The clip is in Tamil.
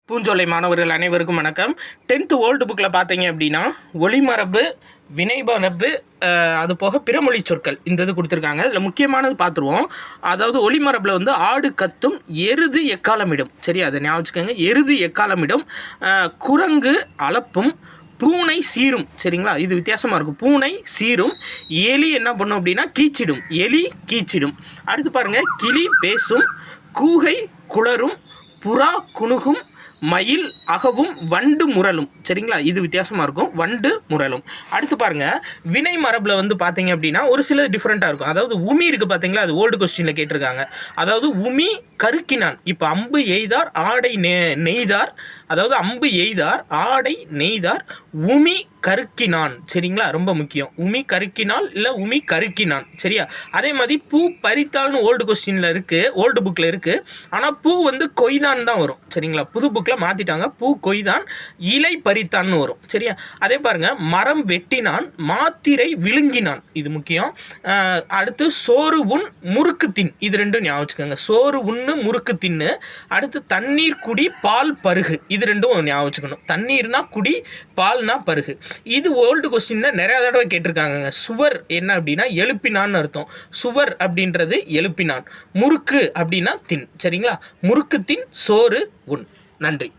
பூஞ்சோலை மாணவர்கள் அனைவருக்கும் வணக்கம். 10th ஓல்டு புக்கில் பார்த்தீங்க அப்படின்னா ஒளிமரபு, வினைமரபு, அது போக பிறமொழி சொற்கள் இந்த இது கொடுத்துருக்காங்க. இதில் முக்கியமானது பார்த்துருவோம். அதாவது ஒளிமரபில் வந்து ஆடு கத்தும், எருது எக்காலமிடும். சரியா, அதை ஞாபகம் வச்சுக்கோங்க. எருது எக்காலமிடும், குரங்கு அளப்பும், பூனை சீரும். சரிங்களா, இது வித்தியாசமாக இருக்கும். பூனை சீரும், எலி என்ன பண்ணும் அப்படின்னா கீச்சிடும். எலி கீச்சிடும். அடுத்து பாருங்கள், கிளி பேசும், கூகை குளரும், புறா குணுகும், மயில் அகவும், வண்டு முரலும். சரிங்களா, இது வித்தியாசமாக இருக்கும். வண்டு முரலும். அடுத்து பாருங்கள், வினை மரபில் வந்து பார்த்தீங்க அப்படின்னா ஒரு சில டிஃப்ரெண்ட்டாக இருக்கும். அதாவது உமி இருக்குது பார்த்தீங்களா, அது ஓல்டு கொஸ்டினில் கேட்டிருக்காங்க. அதாவது உமி கருக்கினான். இப்போ அம்பு எய்தார் ஆடை நெய்தார், அதாவது அம்பு எய்தார் ஆடை நெய்தார், உமி கருக்கினான். சரிங்களா, ரொம்ப முக்கியம். உமி கருக்கினால் இல்லை உமி கருக்கினான். சரியா, அதே மாதிரி பூ பறித்தால்னு ஓல்டு கொஸ்டினில் இருக்குது, ஓல்டு புக்கில் இருக்குது. ஆனால் பூ வந்து கொய்தான் தான் வரும். சரிங்களா, புது புக்கில் மாற்றிட்டாங்க. பூ கொய்தான், இலை பறித்தான்னு வரும். சரியா, அதே பாருங்கள், மரம் வெட்டினான், மாத்திரை விழுங்கினான். இது முக்கியம். அடுத்து சோறு உண் முறுக்கு தின். இது ரெண்டும் ஞாபகம் வச்சுக்கோங்க. சோறு உண்ணு முறுக்கு தின்னு. அடுத்து தண்ணீர் குடி பால் பருகு. இது ரெண்டும் ஞாபகம் வச்சுக்கணும். தண்ணீர்னா குடி, பால்னா பருகு. இது ஓல்டு கொஸ்டின்ல நிறைய தடவை கேட்டிருக்காங்க. சுவர் என்ன அப்படின்னா எழுப்பினான்னு அர்த்தம். சுவர் அப்படின்றது எழுப்பினான். முறுக்கு அப்படின்னா தின். சரிங்களா, முறுக்கு தின், சோறு உண். நன்றி.